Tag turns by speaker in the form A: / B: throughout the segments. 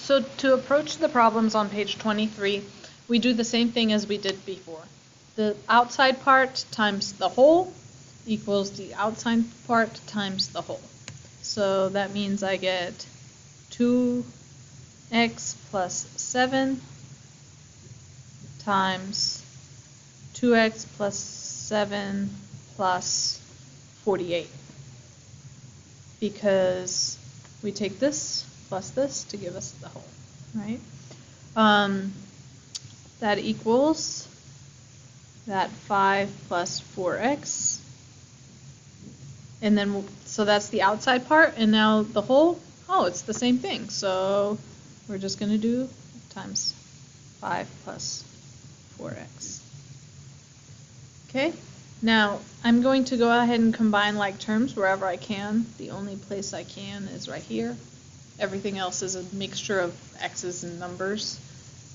A: So to approach the problems on page 23, we do the same thing as we did before. The outside part times the whole equals the outside part times the whole. So that means I get 2x plus 7 times 2x plus 7 plus 48. Because we take this plus this to give us the whole, right? That equals that 5 plus 4x. And then, so that's the outside part, and now the whole, oh, it's the same thing. So we're just going to do times 5 plus 4x. Okay, now I'm going to go ahead and combine like terms wherever I can. The only place I can is right here. Everything else is a mixture of x's and numbers.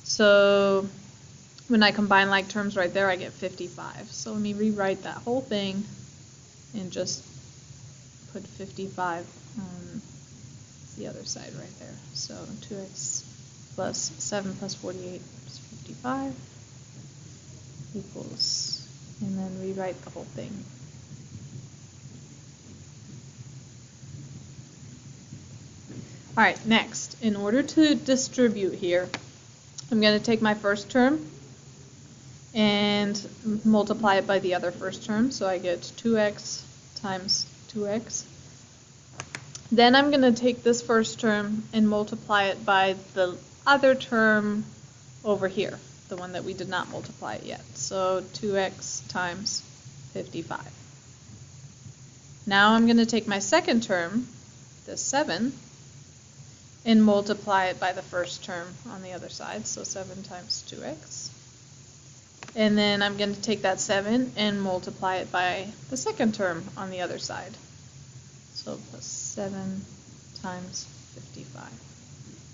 A: So when I combine like terms right there, I get 55. So let me rewrite that whole thing and just put 55 on the other side right there. So 2x plus 7 plus 48 is 55 equals, and then rewrite the whole thing. All right, next, in order to distribute here, I'm going to take my first term and multiply it by the other first term. So I get 2x times 2x. Then I'm going to take this first term and multiply it by the other term over here, the one that we did not multiply it yet. So 2x times 55. Now I'm going to take my second term, the 7, and multiply it by the first term on the other side, so 7 times 2x. And then I'm going to take that 7 and multiply it by the second term on the other side. So plus 7 times 55.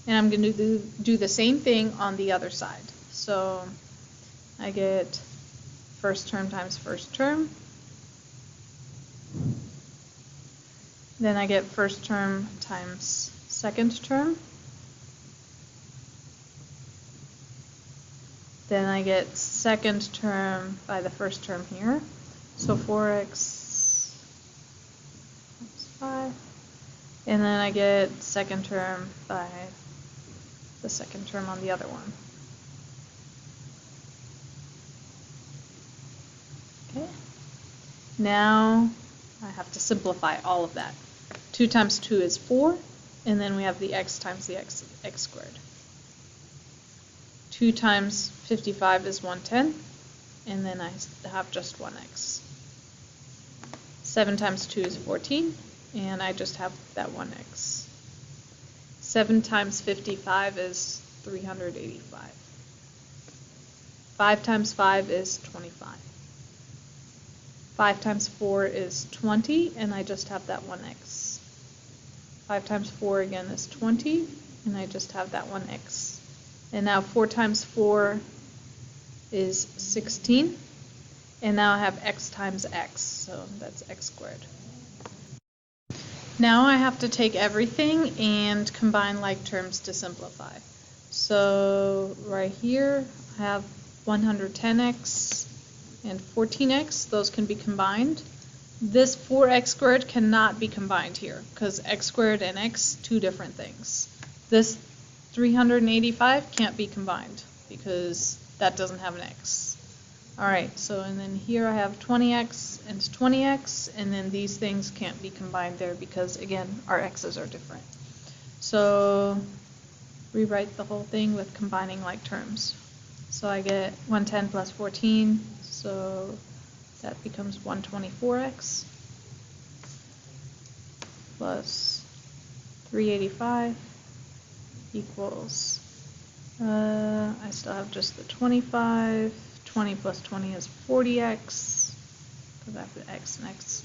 A: And I'm going to do the same thing on the other side. So I get first term times first term. Then I get first term times second term. Then I get second term by the first term here. So 4x times 5. And then I get second term by the second term on the other one. Okay. Now I have to simplify all of that. 2 times 2 is 4, and then we have the x times the x squared. 2 times 55 is 110, and then I have just 1x. 7 times 2 is 14, and I just have that 1x. 7 times 55 is 385. 5 times 5 is 25. 5 times 4 is 20, and I just have that 1x. 5 times 4 again is 20, and I just have that 1x. And now 4 times 4 is 16, and now I have x times x, so that's x squared. Now I have to take everything and combine like terms to simplify. So right here I have 110x and 14x, those can be combined. This 4x squared cannot be combined here because x squared and x, two different things. This 385 can't be combined because that doesn't have an x. Alright, so and then here I have 20x and 20x, and then these things can't be combined there because, again, our x's are different. So rewrite the whole thing with combining like terms. So I get 110 plus 14, so that becomes 124x plus 385 equals, I still have just the 25, 20 plus 20 is 40x, because I have the x and x,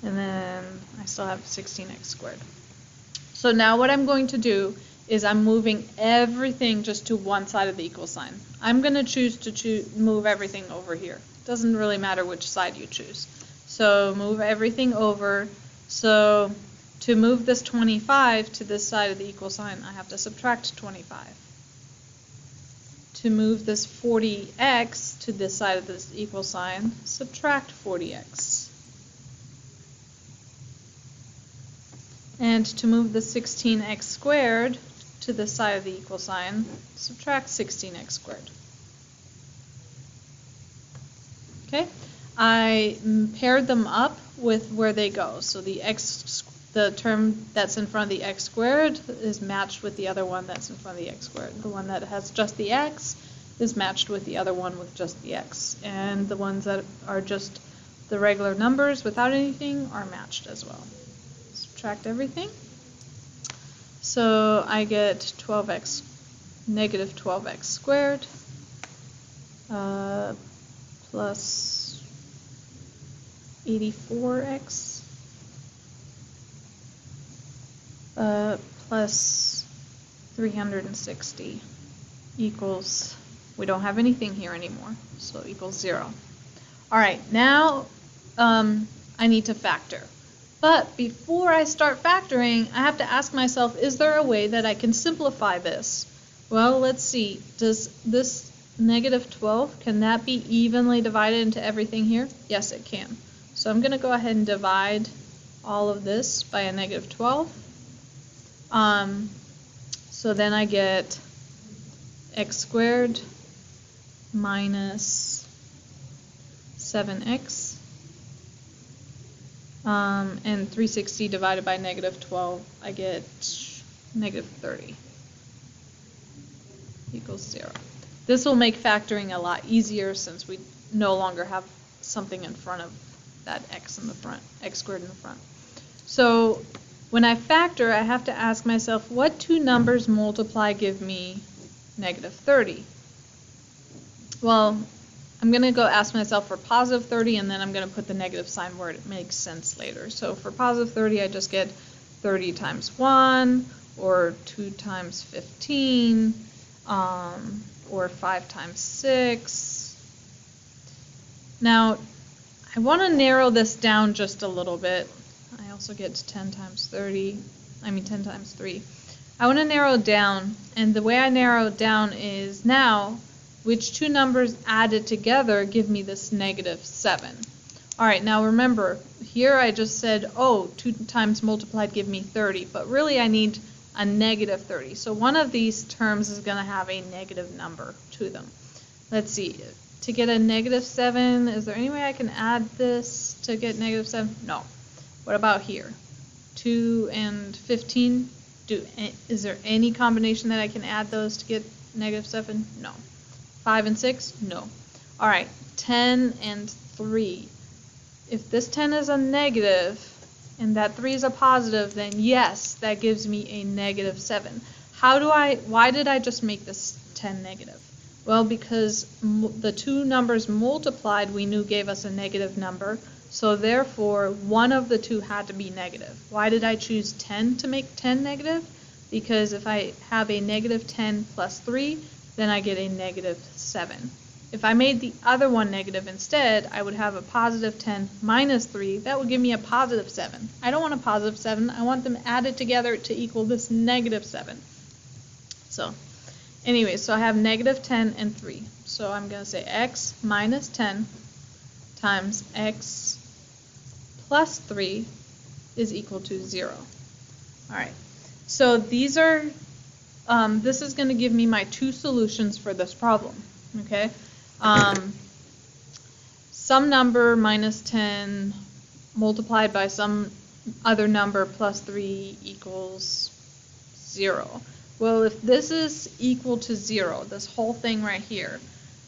A: and then I still have 16x squared. So now what I'm going to do is I'm moving everything just to one side of the equal sign. I'm going to choose to move everything over here. Doesn't really matter which side you choose. So move everything over. So To move this 25 to this side of the equal sign, I have to subtract 25. To move this 40x to this side of this equal sign, subtract 40x. And to move the 16x squared to this side of the equal sign, subtract 16x squared. Okay, I paired them up with where they go. So the term that's in front of the x squared is matched with the other one that's in front of the x squared. The one that has just the x is matched with the other one with just the x. And the ones that are just the regular numbers without anything are matched as well. Subtract everything. So I get negative 12x squared plus 84x plus 360 equals, we don't have anything here anymore, so equals 0. All right, now I need to factor. But before I start factoring, I have to ask myself, is there a way that I can simplify this? Well, let's see. Does this negative 12, can that be evenly divided into everything here? Yes, it can. So I'm going to go ahead and divide all of this by a negative 12. So then I get x squared minus 7x. And 360 divided by negative 12, I get negative 30 equals 0. This will make factoring a lot easier since we no longer have something in front of that x in the front, x squared in the front. So when I factor, I have to ask myself, what two numbers multiply give me negative 30? Well, I'm going to go ask myself for positive 30, and then I'm going to put the negative sign where it makes sense later. So for positive 30, I just get 30 times 1, or 2 times 15, or 5 times 6. Now, I want to narrow this down just a little bit. I also get 10 times 3. I want to narrow it down, and the way I narrow it down is now, which two numbers added together give me this negative 7. All right, now remember, here I just said, oh, 2 times multiplied give me 30, but really I need a negative 30. So one of these terms is going to have a negative number to them. Let's see, to get a negative 7, is there any way I can add this to get negative 7? No. What about here? 2 and 15? Is there any combination that I can add those to get negative 7? No. 5 and 6? No. All right, 10 and 3. If this 10 is a negative and that 3 is a positive, then yes, that gives me a negative 7. Why did I just make this 10 negative? Well, because the two numbers multiplied we knew gave us a negative number, so therefore one of the two had to be negative. Why did I choose 10 to make 10 negative? Because if I have a negative 10 plus 3, then I get a negative 7. If I made the other one negative instead, I would have a positive 10 minus 3. That would give me a positive 7. I don't want a positive 7. I want them added together to equal this negative 7. So anyway, so I have negative 10 and 3. So I'm going to say x minus 10 times x plus 3 is equal to 0. All right. So these are this is going to give me my two solutions for this problem, okay? Some number minus 10 multiplied by some other number plus 3 equals 0. Well, if this is equal to 0, this whole thing right here,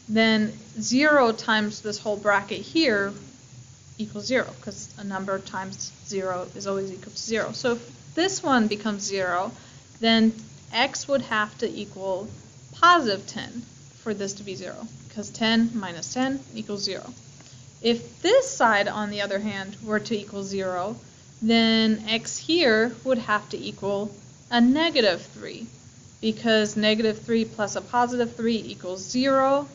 A: then 0 times this whole bracket here equals 0, because a number times 0 is always equal to 0. So if this one becomes 0, then x would have to equal positive 10 for this to be 0, because 10 minus 10 equals 0. If this side, on the other hand, were to equal 0, then x here would have to equal a negative 3, because negative 3 plus a positive 3 equals 0,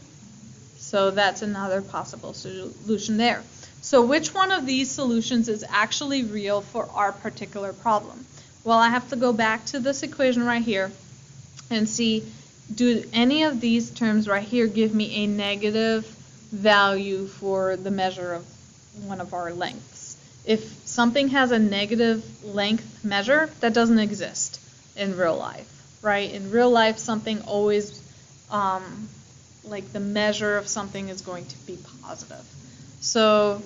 A: so that's another possible solution there. So which one of these solutions is actually real for our particular problem? Well, I have to go back to this equation right here and see, do any of these terms right here give me a negative value for the measure of one of our lengths? If something has a negative length measure, that doesn't exist in real life, right? In real life, something always, like the measure of something is going to be positive. So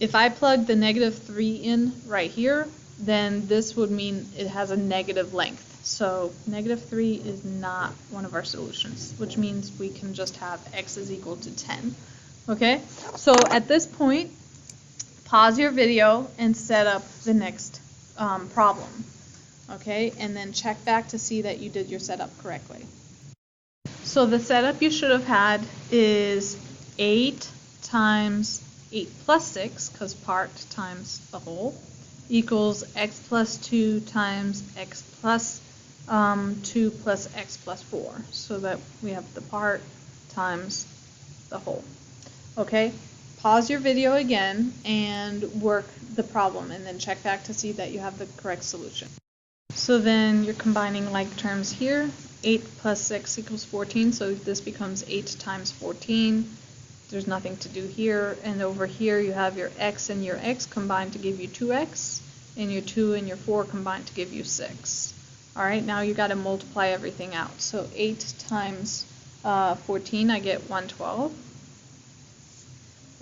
A: if I plug the -3 in right here, then this would mean it has a negative length. So -3 is not one of our solutions, which means we can just have x is equal to 10. Okay, so at this point, pause your video and set up the next problem. Okay, and then check back to see that you did your setup correctly. So the setup you should have had is 8 times 8 plus 6, because part times the whole, equals x plus 2 times x plus 2 plus x plus 4, so that we have the part times the whole. Okay, pause your video again and work the problem, and then check back to see that you have the correct solution. So then you're combining like terms here. 8 plus 6 equals 14, so this becomes 8 times 14. There's nothing to do here, and over here you have your x and your x combined to give you 2x, and your 2 and your 4 combined to give you 6. All right, now you got to multiply everything out. So 8 times 14, I get 112.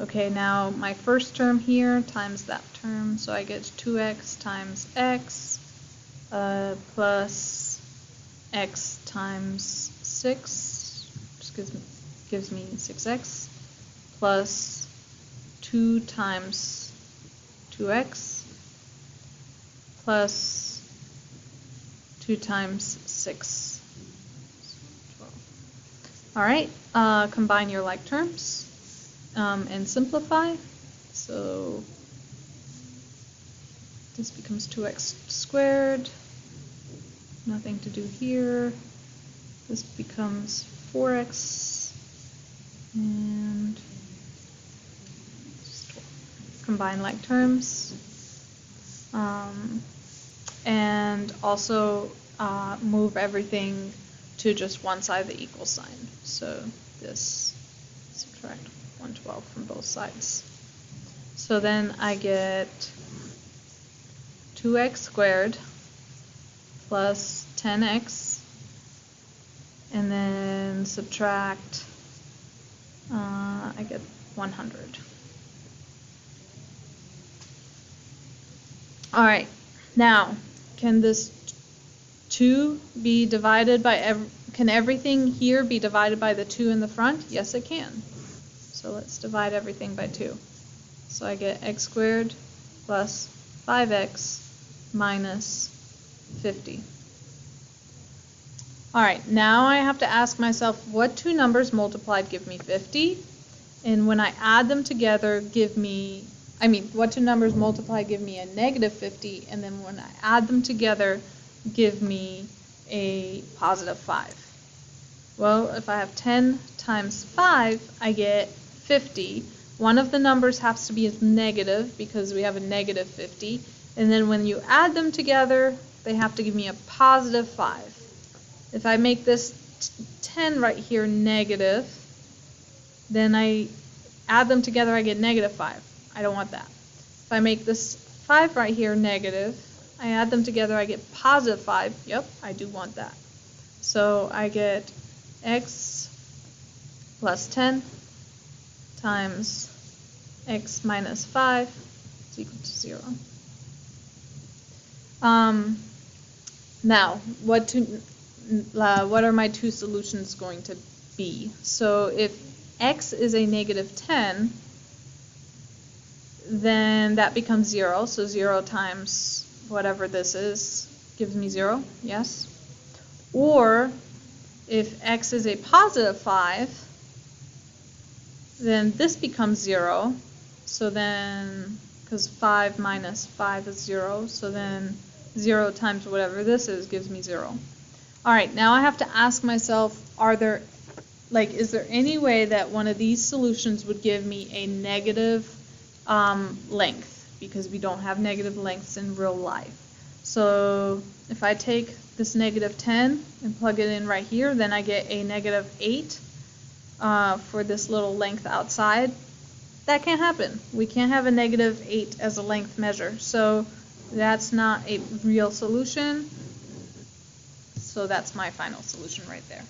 A: Okay, now my first term here times that term, so I get 2x times x plus x times 6, which gives me 6x, plus 2 times 2x, plus 2 times 6. 12. All right, combine your like terms and simplify. So this becomes 2x squared. Nothing to do here. This becomes 4x, and just combine like terms, and also move everything to just one side of the equal sign. So this, subtract 112 from both sides. So then I get 2x squared plus 10x, and then subtract, I get 100. All right, now, can this 2 be divided by, can everything here be divided by the 2 in the front? Yes, it can. So let's divide everything by 2. So I get x squared plus 5x minus 50. All right, now I have to ask myself, what two numbers multiplied give me 50? And when I add them together, what two numbers multiplied give me a negative 50, and then when I add them together, give me a positive 5. Well, if I have 10 times 5, I get 50. One of the numbers has to be negative because we have a negative 50. And then when you add them together, they have to give me a positive 5. If I make this 10 right here negative, then I add them together, I get negative 5. I don't want that. If I make this 5 right here negative, I add them together, I get positive 5. Yep, I do want that. So I get x plus 10 times x minus 5 is equal to 0. Now, what are my two solutions going to be? So if x is a negative 10, then that becomes 0. So 0 times whatever this is gives me 0, yes? Or if x is a positive 5, then this becomes 0. So then, because 5 minus 5 is 0, so then 0 times whatever this is gives me 0. All right, now I have to ask myself, is there any way that one of these solutions would give me a negative length, because we don't have negative lengths in real life. So if I take this -10 and plug it in right here, then I get a -8 for this little length outside. That can't happen. We can't have a -8 as a length measure. So that's not a real solution. So that's my final solution right there.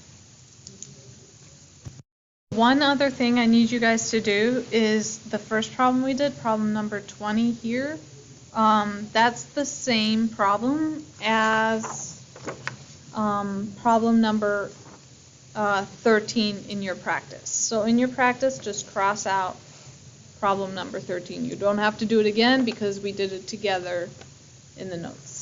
A: One other thing I need you guys to do is the first problem we did, problem number 20 here. That's the same problem as problem number 13 in your practice. So in your practice, just cross out problem number 13. You don't have to do it again because we did it together in the notes.